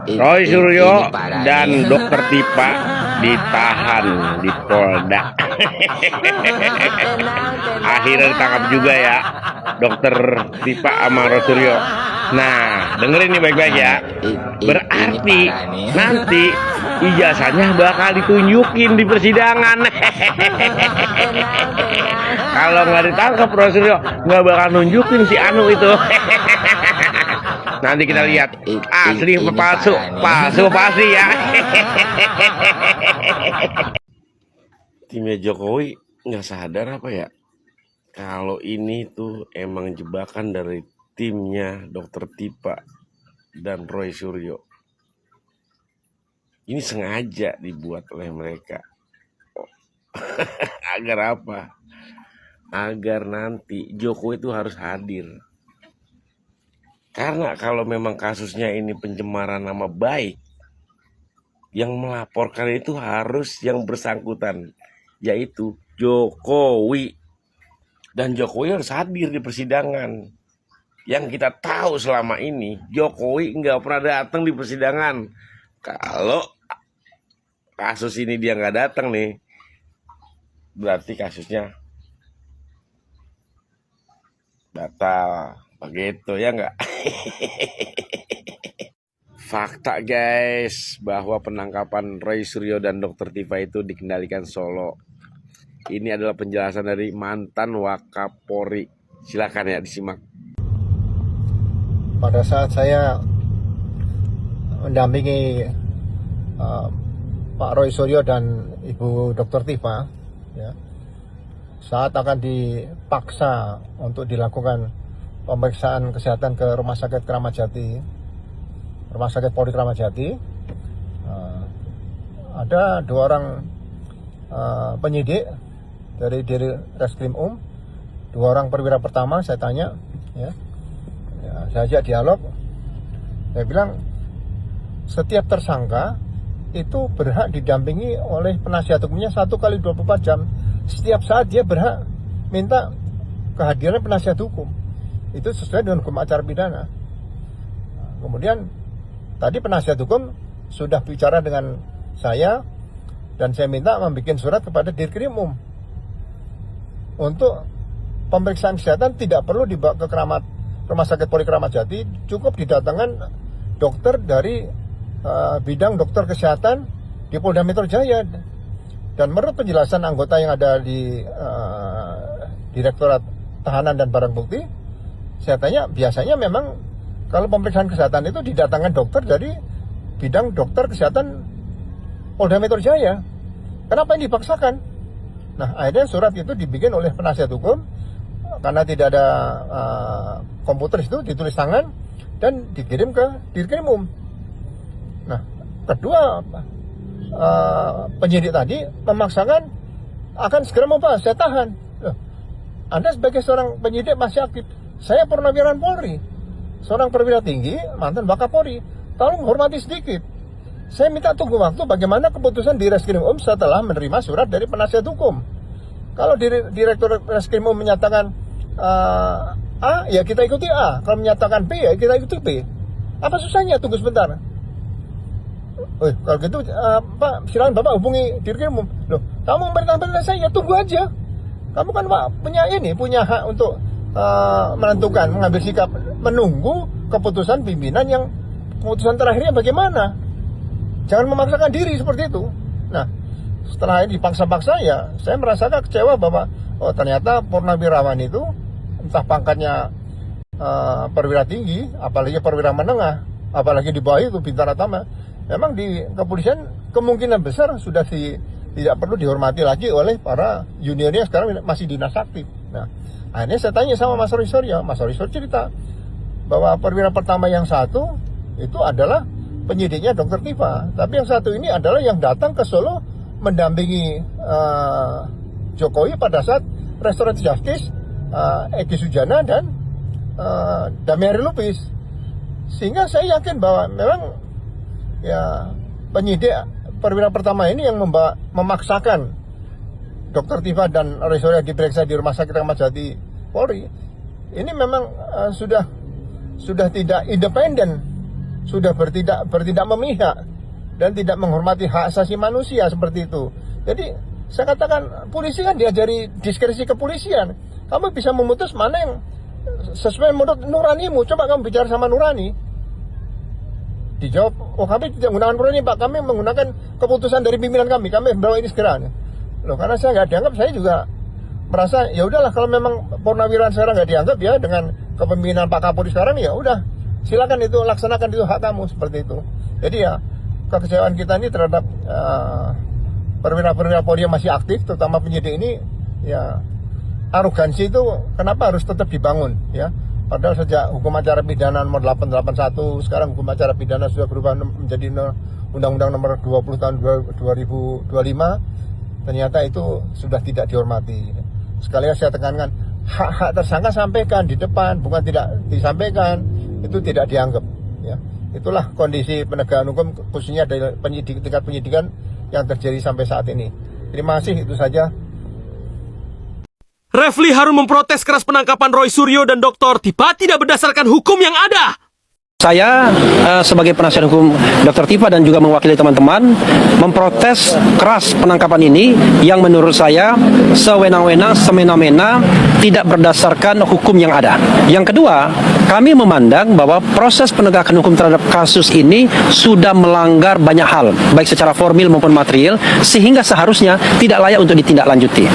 Roy Suryo dan Dokter Tipa ditahan di Polda. Akhirnya ditangkap juga ya Dokter Tipa sama Roy Suryo. Nah, dengerin nih baik-baik ya. Berarti nanti ijazahnya bakal ditunjukin di persidangan. Kalau nggak ditangkap Roy Suryo nggak bakal nunjukin si Anu itu. Nanti kita lihat asli apa palsu, palsu pasti ya. Timnya Jokowi nggak sadar apa ya? Kalau ini tuh emang jebakan dari timnya Dokter Tipa dan Roy Suryo. Ini sengaja dibuat oleh mereka. Agar apa? Agar nanti Jokowi itu harus hadir. Karena kalau memang kasusnya ini pencemaran nama baik, yang melaporkan itu harus yang bersangkutan, yaitu Jokowi. Dan Jokowi harus hadir di persidangan. Yang kita tahu selama ini, Jokowi nggak pernah datang di persidangan. Kalau kasus ini dia nggak datang nih, berarti kasusnya batal. Begitu ya nggak? Fakta guys, bahwa penangkapan Roy Suryo dan Dokter Tipa itu dikendalikan Solo. Ini adalah penjelasan dari mantan Wakapolri. Silakan ya disimak. Pada saat saya mendampingi Pak Roy Suryo dan Ibu Dokter Tipa, ya, saat akan dipaksa untuk dilakukan pemeriksaan kesehatan ke Rumah Sakit Kramat Jati, Rumah Sakit Polri Kramat Jati, ada 2 orang penyidik dari Reskrim 2 orang perwira pertama. Saya tanya, ya, saya ajak dialog. Saya bilang setiap tersangka itu berhak didampingi oleh penasihat hukumnya 1 kali 24 jam. Setiap saat dia berhak minta kehadiran penasihat hukum. Itu sesuai dengan hukum acara pidana. Kemudian tadi penasihat hukum sudah bicara dengan saya dan saya minta membuat surat kepada Dirkrimum untuk pemeriksaan kesehatan tidak perlu dibawa ke Rumah Sakit Polri Kramat Jati, cukup didatangkan dokter dari bidang dokter kesehatan di Polda Metro Jaya. Dan menurut penjelasan anggota yang ada di Direktorat Tahanan dan Barang Bukti, saya tanya, biasanya memang kalau pemeriksaan kesehatan itu didatangkan dokter dari bidang dokter kesehatan Polda Metro Jaya. Kenapa ini dipaksakan? Nah, akhirnya surat itu dibikin oleh penasihat hukum karena tidak ada komputer, itu ditulis tangan dan dikirim ke Dirkrimum. Nah, kedua penyidik tadi memaksakan akan segera membahas, saya tahan. Loh, Anda sebagai seorang penyidik masih aktif. Saya purnawirawan Polri, seorang perwira tinggi, mantan Wakapolri. Tolong hormati sedikit. Saya minta tunggu waktu bagaimana keputusan di Reskrim setelah menerima surat dari penasihat hukum. Kalau Direktur Reskrim menyatakan A, ya kita ikuti A. Kalau menyatakan B, ya kita ikuti B. Apa susahnya? Tunggu sebentar. Kalau gitu, Pak, silakan Bapak hubungi Dirkrimum. Loh, kamu memerintah saya, ya tunggu aja. Kamu kan Pak punya hak untuk menentukan, mengambil sikap, menunggu keputusan pimpinan yang keputusan terakhirnya bagaimana. Jangan memaksakan diri seperti itu. Nah, setelah ini dipaksa-paksa, ya saya merasakan kecewa bahwa ternyata purnawirawan itu entah pangkatnya perwira tinggi, apalagi perwira menengah, apalagi di bawah itu bintara tama, memang di kepolisian kemungkinan besar sudah tidak perlu dihormati lagi oleh para juniornya, sekarang masih dinas aktif. Nah, akhirnya saya tanya sama Mas Roy Suryo. Mas Roy Suryo cerita bahwa perwira pertama yang satu itu adalah penyidiknya Dokter Tipa, tapi yang satu ini adalah yang datang ke Solo mendampingi Jokowi pada saat Restoratif Justice, Egy Sujana dan Damiari Lubis. Sehingga saya yakin bahwa memang ya penyidik perwira pertama ini yang memaksakan Dokter Tipa dan Roy Suryo diperiksa di Rumah Sakit Kramat Jati Polri. Ini memang sudah tidak independen sudah bertindak memihak dan tidak menghormati hak asasi manusia seperti itu. Jadi saya katakan polisi kan diajari diskresi kepolisian. Kamu bisa memutus mana yang sesuai menurut nuranimu. Coba kamu bicara sama nurani. Dijawab, oh kami tidak menggunakan nurani Pak, kami menggunakan keputusan dari pimpinan kami bawa ini segera. Loh, karena saya nggak dianggap, saya juga merasa ya udahlah kalau memang Purnawirawan sekarang nggak dianggap ya dengan kepemimpinan Pak Kapolri sekarang ya udah silakan itu laksanakan itu hak kamu seperti itu. Jadi ya kekecewaan kita ini terhadap perwira-perwira Polri yang masih aktif, terutama penyidik ini, ya arogansi itu kenapa harus tetap dibangun ya? Padahal sejak hukum acara pidana nomor 881, sekarang hukum acara pidana sudah berubah menjadi Undang-Undang nomor 20 tahun 2025, ternyata itu sudah tidak dihormati. Sekali lagi saya tekankan, hak-hak tersangka sampaikan di depan, bukan tidak disampaikan, itu tidak dianggap. Ya. Itulah kondisi penegakan hukum, khususnya dari tingkat penyidikan yang terjadi sampai saat ini. Terima kasih, itu saja. Refli Harun memprotes keras penangkapan Roy Suryo dan Dr. Tifa tidak berdasarkan hukum yang ada. Saya sebagai penasihat hukum Dr. Tifa dan juga mewakili teman-teman memprotes keras penangkapan ini yang menurut saya sewenang-wenang, semena-mena, tidak berdasarkan hukum yang ada. Yang kedua, kami memandang bahwa proses penegakan hukum terhadap kasus ini sudah melanggar banyak hal, baik secara formil maupun material, sehingga seharusnya tidak layak untuk ditindaklanjuti.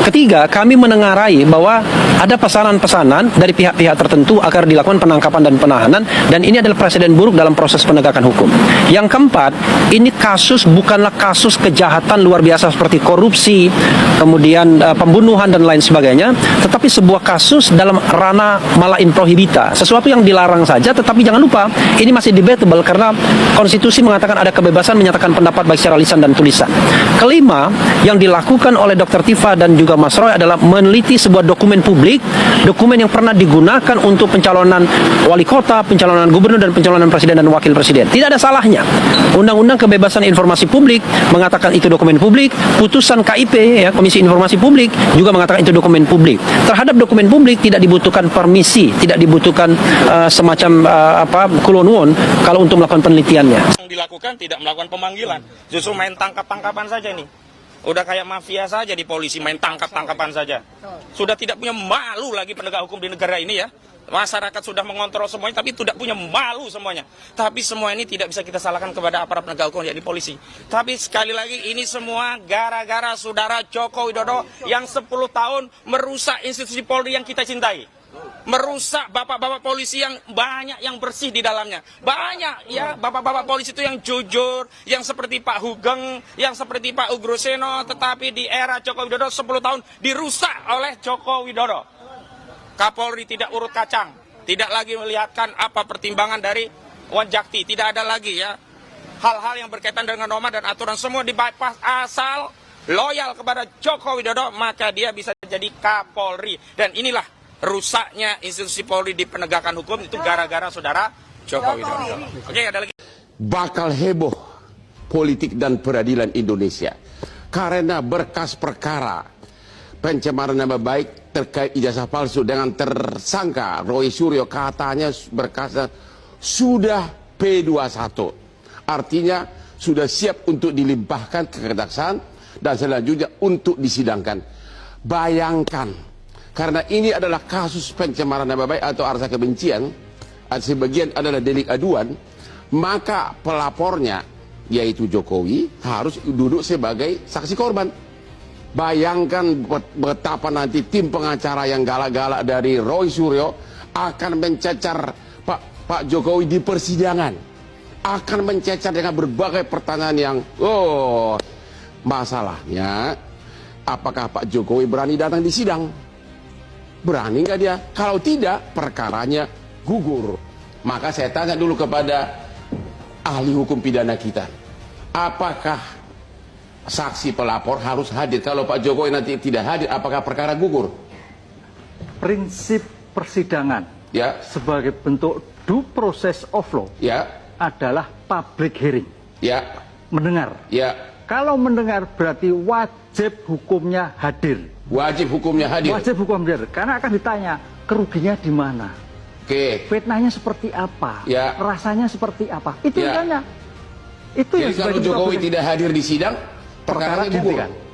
Ketiga, kami menengarai bahwa ada pesanan-pesanan dari pihak-pihak tertentu agar dilakukan penangkapan dan penahanan, dan ini adalah presiden buruk dalam proses penegakan hukum. Yang keempat, ini kasus bukanlah kasus kejahatan luar biasa seperti korupsi, kemudian pembunuhan dan lain sebagainya, tetapi sebuah kasus dalam ranah mala in prohibita, sesuatu yang dilarang saja. Tetapi jangan lupa, ini masih debatable karena konstitusi mengatakan ada kebebasan menyatakan pendapat baik secara lisan dan tulisan. Kelima, yang dilakukan oleh Dr. Tifa dan juga Mas Roy adalah meneliti sebuah dokumen publik, dokumen yang pernah digunakan untuk pencalonan wali kota, pencalonan gubernur, dan pencalonan presiden dan wakil presiden. Tidak ada salahnya. Undang-undang kebebasan informasi publik mengatakan itu dokumen publik, putusan KIP ya, Komisi Informasi Publik juga mengatakan itu dokumen publik. Terhadap dokumen publik tidak dibutuhkan permisi, tidak dibutuhkan semacam kulonwon kalau untuk melakukan penelitiannya. Yang dilakukan tidak melakukan pemanggilan, justru main tangkap-tangkapan saja nih. Udah kayak mafia saja di polisi, main tangkap-tangkapan saja. Sudah tidak punya malu lagi penegak hukum di negara ini ya. Masyarakat sudah mengontrol semuanya, tapi tidak punya malu semuanya. Tapi semua ini tidak bisa kita salahkan kepada aparat penegak hukum, yakni polisi. Tapi sekali lagi, ini semua gara-gara saudara Joko Widodo yang 10 tahun merusak institusi Polri yang kita cintai. Merusak bapak-bapak polisi yang banyak yang bersih di dalamnya. Banyak ya bapak-bapak polisi itu yang jujur, yang seperti Pak Hugeng, yang seperti Pak Ugroseno, tetapi di era Joko Widodo 10 tahun dirusak oleh Joko Widodo. Kapolri tidak urut kacang, tidak lagi melihatkan apa pertimbangan dari Wanjakti, tidak ada lagi ya. Hal-hal yang berkaitan dengan norma dan aturan semua dibypass, asal loyal kepada Joko Widodo maka dia bisa jadi Kapolri. Dan inilah rusaknya institusi Polri di penegakan hukum itu gara-gara saudara Joko Widodo. Oke, ada lagi. Bakal heboh politik dan peradilan Indonesia karena berkas perkara pencemaran nama baik terkait ijazah palsu dengan tersangka Roy Suryo, katanya berkasnya sudah P21, artinya sudah siap untuk dilimpahkan ke kejaksaan dan selanjutnya untuk disidangkan. Bayangkan, karena ini adalah kasus pencemaran nama baik atau arsa kebencian, sebagian adalah delik aduan, maka pelapornya yaitu Jokowi harus duduk sebagai saksi korban. Bayangkan betapa nanti tim pengacara yang galak-galak dari Roy Suryo akan mencecar Pak Jokowi di persidangan, akan mencecar dengan berbagai pertanyaan yang masalahnya apakah Pak Jokowi berani datang di sidang? Berani nggak dia? Kalau tidak, perkaranya gugur. Maka saya tanya dulu kepada ahli hukum pidana kita, apakah saksi pelapor harus hadir? Kalau Pak Jokowi nanti tidak hadir, apakah perkara gugur? Prinsip persidangan ya, sebagai bentuk due process of law ya, adalah public hearing ya, mendengar ya. Kalau mendengar berarti wajib hukumnya hadir. Wajib hukumnya hadir. Wajib hukum hadir, karena akan ditanya kerugiannya di mana. Fitnahnya seperti apa? Rasanya seperti apa? Itu yang tanya. Itu Jadi yang kalau Jokowi tidak hadir di sidang, perkaranya gugur.